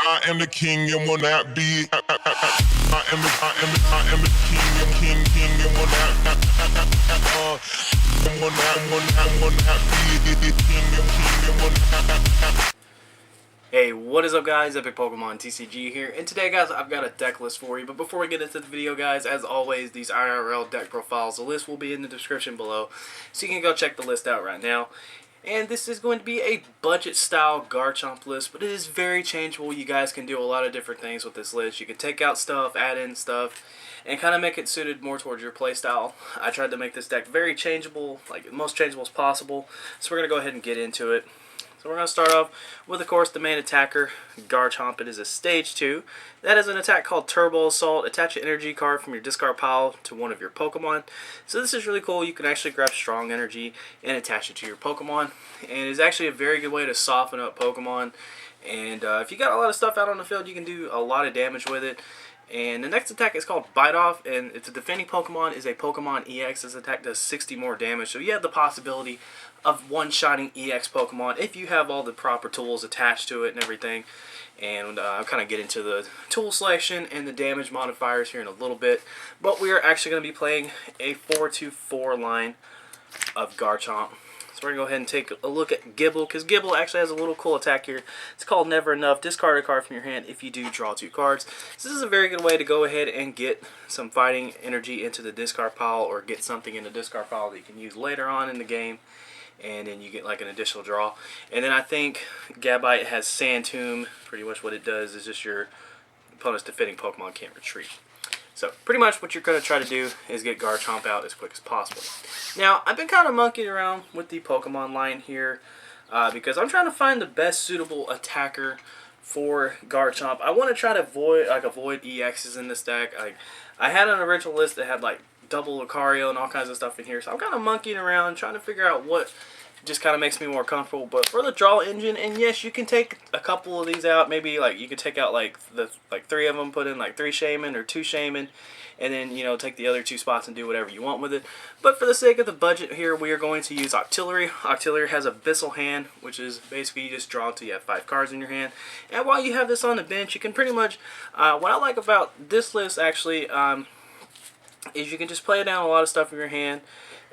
I am the king and will not be. I am the king and will not be. King and will not. Hey, what is up guys, Epic Pokemon TCG here, and today guys I've got a deck list for you. But before we get into the video guys, as always, these IRL deck profiles, the list will be in the description below, so you can go check the list out right now. And this is going to be a budget style Garchomp list, but it is very changeable. You guys can do a lot of different things with this list. You can take out stuff, add in stuff, and kind of make it suited more towards your playstyle. I tried to make this deck very changeable, like most changeable as possible, so we're going to go ahead and get into it. So we're going to start off with, of course, the main attacker, Garchomp. It is a Stage 2. That is an attack called Turbo Assault. Attach an energy card from your discard pile to one of your Pokemon. So this is really cool. You can actually grab Strong Energy and attach it to your Pokemon. And it's actually a very good way to soften up Pokemon. And if you got a lot of stuff out on the field, you can do a lot of damage with it. And the next attack is called Bite Off, and it's a defending Pokemon, is a Pokemon EX. This attack does 60 more damage, so you have the possibility of one-shotting EX Pokemon if you have all the proper tools attached to it and everything. And I'll kind of get into the tool selection and the damage modifiers here in a little bit. But we are actually going to be playing a 4-2-4 line of Garchomp. So we're going to go ahead and take a look at Gible, because Gible actually has a little cool attack here. It's called Never Enough. Discard a card from your hand if you do draw 2 cards. So this is a very good way to go ahead and get some fighting energy into the discard pile, or get something in the discard pile that you can use later on in the game. And then you get like an additional draw. And then I think Gabite has Sand Tomb. Pretty much what it does is just your opponent's defending Pokemon can't retreat. So pretty much what you're going to try to do is get Garchomp out as quick as possible. Now, I've been kind of monkeying around with the Pokemon line here because I'm trying to find the best suitable attacker for Garchomp. I want to try to avoid EXs in this deck. I had an original list that had like double Lucario and all kinds of stuff in here, so I'm kind of monkeying around trying to figure out what just kind of makes me more comfortable. But for the draw engine, and yes, you can take a couple of these out. Maybe like you could take out like 3 of them, put in like 3 Shaman or 2 Shaman, and then take the other 2 spots and do whatever you want with it. But for the sake of the budget here, we are going to use Octillery. Octillery has Abyssal Hand, which is basically you just draw until you have 5 cards in your hand. And while you have this on the bench, you can pretty much what I like about this list actually is you can just play down a lot of stuff in your hand,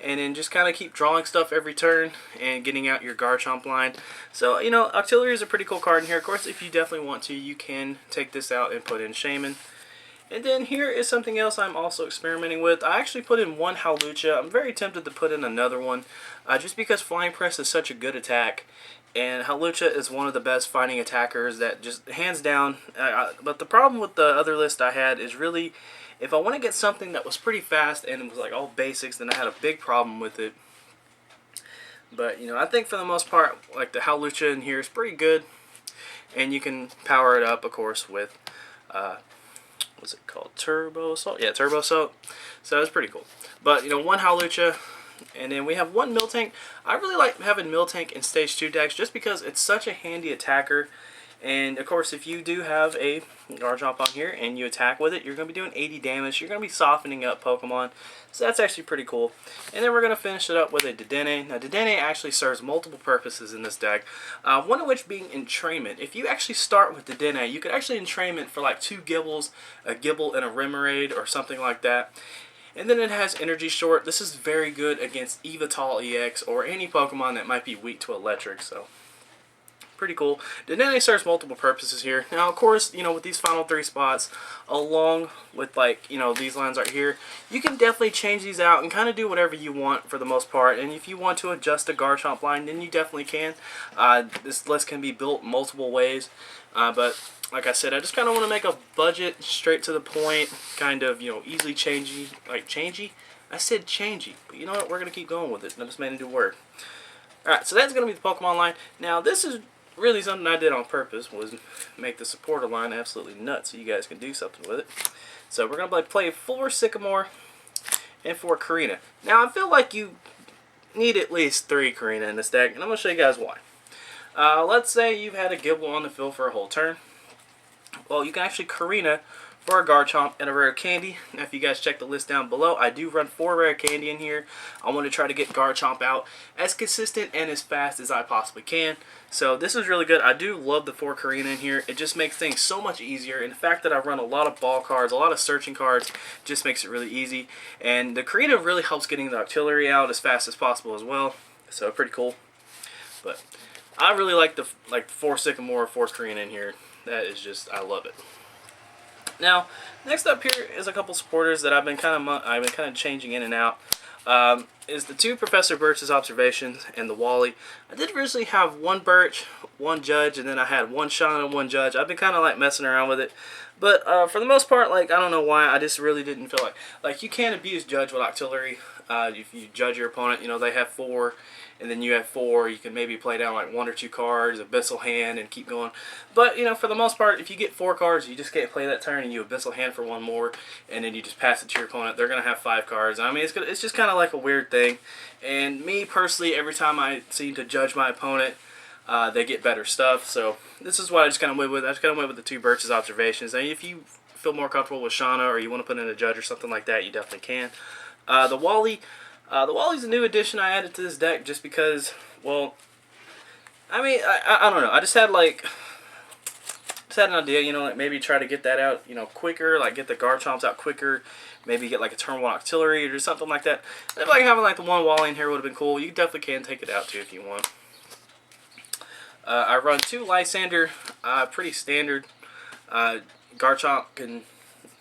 and then just kind of keep drawing stuff every turn and getting out your Garchomp line. So, Octillery is a pretty cool card in here. Of course, if you definitely want to, you can take this out and put in Shaman. And then here is something else I'm also experimenting with. I actually put in 1 Hawlucha. I'm very tempted to put in another one, just because Flying Press is such a good attack. And Hawlucha is one of the best fighting attackers that just hands down. But the problem with the other list I had is really, if I want to get something that was pretty fast and was like all basics, then I had a big problem with it. But I think for the most part, like the Hawlucha in here is pretty good, and you can power it up, of course, with what's it called? Turbo Assault. Yeah, Turbo Assault. So that's pretty cool. But 1 Hawlucha. And then we have 1 Miltank. I really like having Miltank in Stage 2 decks just because it's such a handy attacker. And of course, if you do have a Garchomp on here and you attack with it, you're going to be doing 80 damage. You're going to be softening up Pokemon. So that's actually pretty cool. And then we're going to finish it up with a Dedenne. Now, Dedenne actually serves multiple purposes in this deck. One of which being entrainment. If you actually start with Dedenne, you could actually entrainment for like 2 Gibles, a Gible and a Remoraid or something like that. And then it has Energy Short. This is very good against Yveltal EX or any Pokemon that might be weak to Electric. So, pretty cool. Dedenne serves multiple purposes here. Now, of course, with these final 3 spots, along with these lines right here, you can definitely change these out and kind of do whatever you want for the most part. And if you want to adjust the Garchomp line, then you definitely can. This list can be built multiple ways, but like I said, I just kind of want to make a budget, straight to the point, kind of, easily changey, like changey. I said changey, but you know what? We're going to keep going with it. I just made a new word. Alright, so that's going to be the Pokemon line. Now, this is really something I did on purpose, was make the supporter line absolutely nuts so you guys can do something with it. So we're going to play 4 Sycamore and 4 Korrina. Now, I feel like you need at least 3 Korrina in this deck, and I'm going to show you guys why. Let's say you've had a Gible on the field for a whole turn. well, you can actually Korrina for a Garchomp and a rare candy. Now, if you guys check the list down below, I do run 4 rare candy in here. I want to try to get Garchomp out as consistent and as fast as I possibly can. So this is really good. I do love the 4 Korrina in here. It just makes things so much easier. And the fact that I run a lot of ball cards, a lot of searching cards, just makes it really easy. And the Korrina really helps getting the Octillery out as fast as possible as well. So pretty cool. But I really like the 4 Sycamore, 4 Korrina in here. That is just, I love it. Now, next up here is a couple supporters that I've been kind of changing in and out. Is the 2 Professor Birch's observations and the Wally. I did originally have 1 Birch, 1 Judge, and then I had 1 Shauna and 1 Judge. I've been kind of like messing around with it, but for the most part, like, I don't know why, I just really didn't feel like you can't abuse Judge with Octillery. If you judge your opponent, you know, they have 4, and then you have 4, you can maybe play down like 1 or 2 cards, Abyssal Hand, and keep going. But, you know, for the most part, if you get 4 cards, you just can't play that turn, and you Abyssal Hand for 1 more, and then you just pass it to your opponent. They're going to have 5 cards. I mean, it's just kind of like a weird thing. And me, personally, every time I seem to judge my opponent, they get better stuff. So this is what I just kind of went with. I just kind of went with the 2 Birch's observations. And if you feel more comfortable with Shauna, or you want to put in a Judge or something like that, you definitely can. The Wally. The Wally's a new addition I added to this deck just because, well, I mean, I don't know. I just had an idea, you know, like maybe try to get that out, you know, quicker, like get the Garchomps out quicker, maybe get like a turn 1 Octillery or something like that. I feel like having like the 1 Wally in here would have been cool. You definitely can take it out too if you want. I run 2 Lysandre, pretty standard. Garchomp can,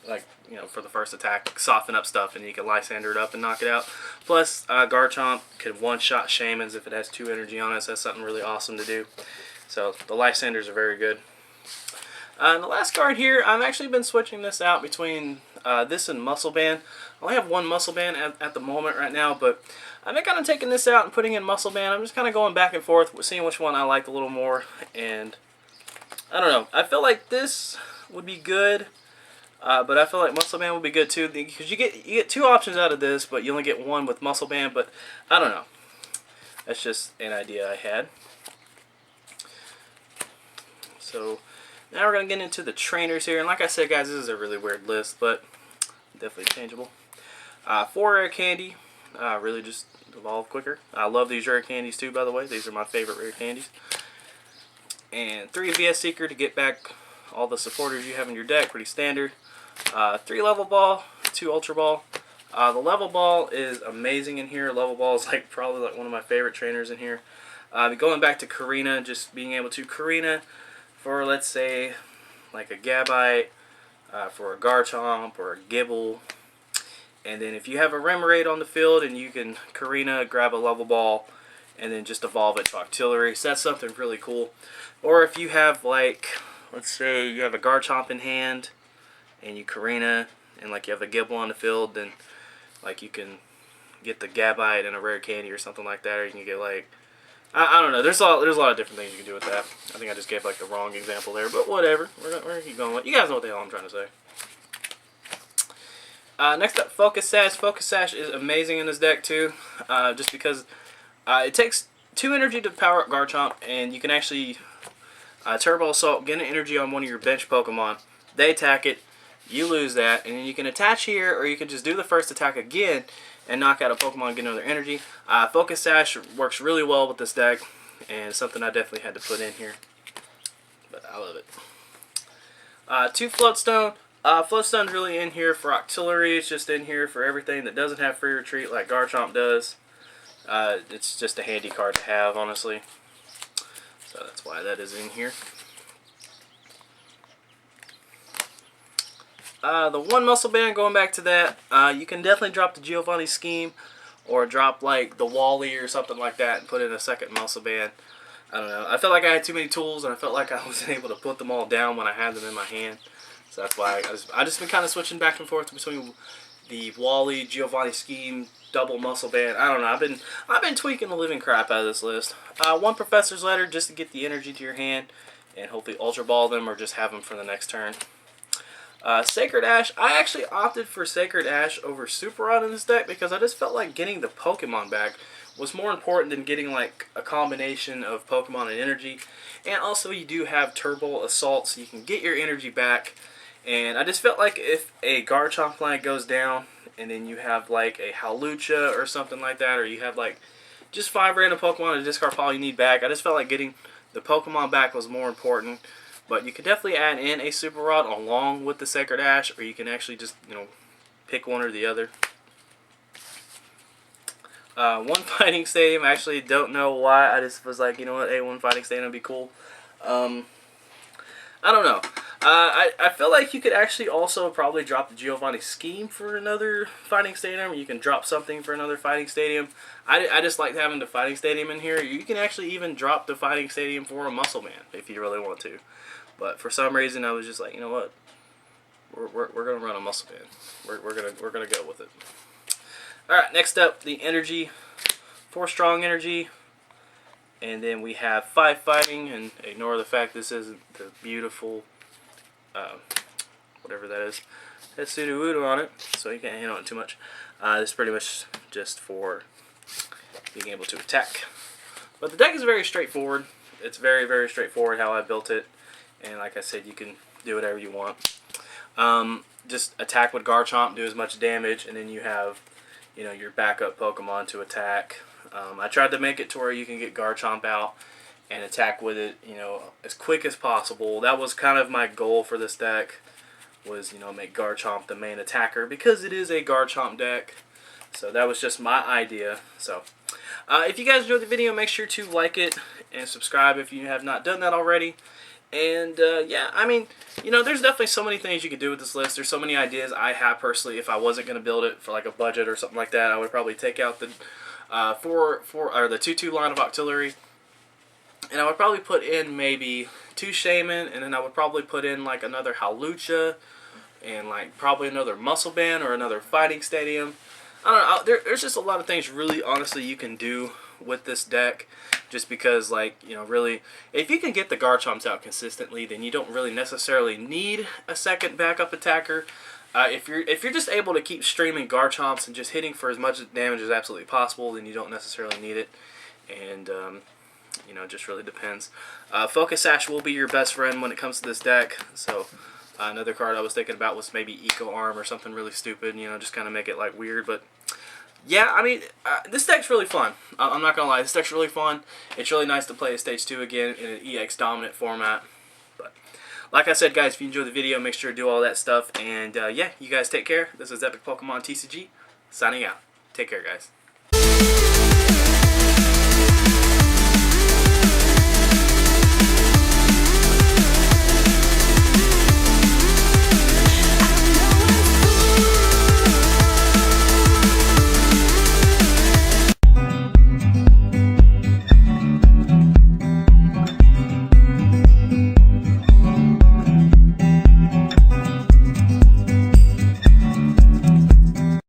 like, you know, for the first attack, soften up stuff, and you can Lysandre it up and knock it out. Plus, Garchomp can one-shot Shamans if it has 2 energy on it, so that's something really awesome to do. So, the Lysandres are very good. And the last card here, I've actually been switching this out between this and Muscle Band. I only have 1 Muscle Band at the moment right now, but I've been kind of taking this out and putting in Muscle Band. I'm just kind of going back and forth, seeing which one I like a little more, and I don't know. I feel like this would be good. But I feel like Muscle Band would be good too, because you get 2 options out of this, but you only get 1 with Muscle Band. But I don't know. That's just an idea I had. So now we're gonna get into the trainers here, and like I said, guys, this is a really weird list, but definitely changeable. 4 rare candy, really just evolve quicker. I love these rare candies too, by the way. These are my favorite rare candies. And 3 VS Seeker to get back all the supporters you have in your deck, pretty standard. 3 Level Ball, 2 Ultra Ball. The Level Ball is amazing in here. Level Ball is like probably like one of my favorite trainers in here. Going back to Korrina, just being able to Korrina for, let's say, like a Gabite, for a Garchomp or a Gible. And then if you have a Remoraid on the field and you can Korrina, grab a Level Ball, and then just evolve it to Octillery. So that's something really cool. Or if you have, like, let's say you have a Garchomp in hand and you Korrina and like you have a Gible on the field, then like you can get the Gabite and a rare candy or something like that, or you can get like, I don't know. There's a lot of different things you can do with that. I think I just gave like the wrong example there, but whatever. We're gonna keep going. You guys know what the hell I'm trying to say. Next up, Focus Sash. Focus Sash is amazing in this deck too, just because it takes 2 energy to power up Garchomp, and you can actually Turbo Assault, get an energy on one of your bench Pokemon. They attack it, you lose that, and then you can attach here, or you can just do the first attack again and knock out a Pokemon and get another energy. Focus Sash works really well with this deck, and it's something I definitely had to put in here. But I love it. 2 Floatstone. Floatstone's really in here for Octillery. It's just in here for everything that doesn't have free retreat like Garchomp does. It's just a handy card to have, honestly. So that's why that is in here. The 1 Muscle Band, going back to that, you can definitely drop the Giovanni scheme, or drop like the Wally or something like that and put in a 2nd Muscle Band. I don't know. I felt like I had too many tools, and I felt like I wasn't able to put them all down when I had them in my hand. So that's why I just been kind of switching back and forth between the Wally, Giovanni scheme, double Muscle Band. I don't know. I've been tweaking the living crap out of this list. 1 Professor's Letter just to get the energy to your hand, and hopefully Ultra Ball them or just have them for the next turn. Sacred Ash. I actually opted for Sacred Ash over Super Rod in this deck because I just felt like getting the Pokemon back was more important than getting like a combination of Pokemon and energy. And also you do have Turbo Assault, so you can get your energy back. And I just felt like if a Garchomp line goes down, and then you have like a Hawlucha or something like that, or you have like just 5 random Pokemon to discard pile you need back, I just felt like getting the Pokemon back was more important. But you could definitely add in a Super Rod along with the Sacred Ash, or you can actually just, you know, pick one or the other. One Fighting Stadium, I actually don't know why. I just was like, you know what, hey, one Fighting Stadium would be cool. I don't know. I feel like you could actually also probably drop the Giovanni Scheme for another Fighting Stadium. You can drop something for another Fighting Stadium. I just like having the Fighting Stadium in here. You can actually even drop the Fighting Stadium for a Muscle Man if you really want to. But for some reason, I was just like, you know what, we're gonna run a Muscle Man. We're gonna go with it. All right, next up, the energy, 4 strong energy, and then we have 5 fighting. And ignore the fact this isn't the beautiful, whatever that is, has Sudowoodo on it, so you can't handle it too much. This is pretty much just for being able to attack. But the deck is very straightforward. It's very, very straightforward how I built it. And like I said, you can do whatever you want. Just attack with Garchomp, do as much damage, and then you have, you know, your backup Pokemon to attack. I tried to make it to where you can get Garchomp out and attack with it, you know, as quick as possible. That was kind of my goal for this deck, was, you know, make Garchomp the main attacker, because it is a Garchomp deck. So that was just my idea. So if you guys enjoyed the video, make sure to like it and subscribe if you have not done that already. And yeah, I mean, you know, there's definitely so many things you could do with this list. There's so many ideas I have personally. If I wasn't going to build it for like a budget or something like that, I would probably take out the the 2/2 line of Octillery, and I would probably put in maybe 2 Shaman, and then I would probably put in like another Hawlucha, and like probably another Muscle Band or another Fighting Stadium. I don't know. There's just a lot of things really, honestly, you can do with this deck. Just because, like, you know, really, if you can get the Garchomps out consistently, then you don't really necessarily need a second backup attacker. If you're just able to keep streaming Garchomps and just hitting for as much damage as absolutely possible, then you don't necessarily need it. And you know, it just really depends. Focus Sash will be your best friend when it comes to this deck. So another card I was thinking about was maybe Eco Arm or something really stupid. You know, just kind of make it like weird, but. Yeah, I mean, this deck's really fun. I'm not going to lie, this deck's really fun. It's really nice to play a Stage 2 again in an EX dominant format. But like I said, guys, if you enjoyed the video, make sure to do all that stuff. And yeah, you guys take care. This is Epic Pokemon TCG, signing out. Take care, guys.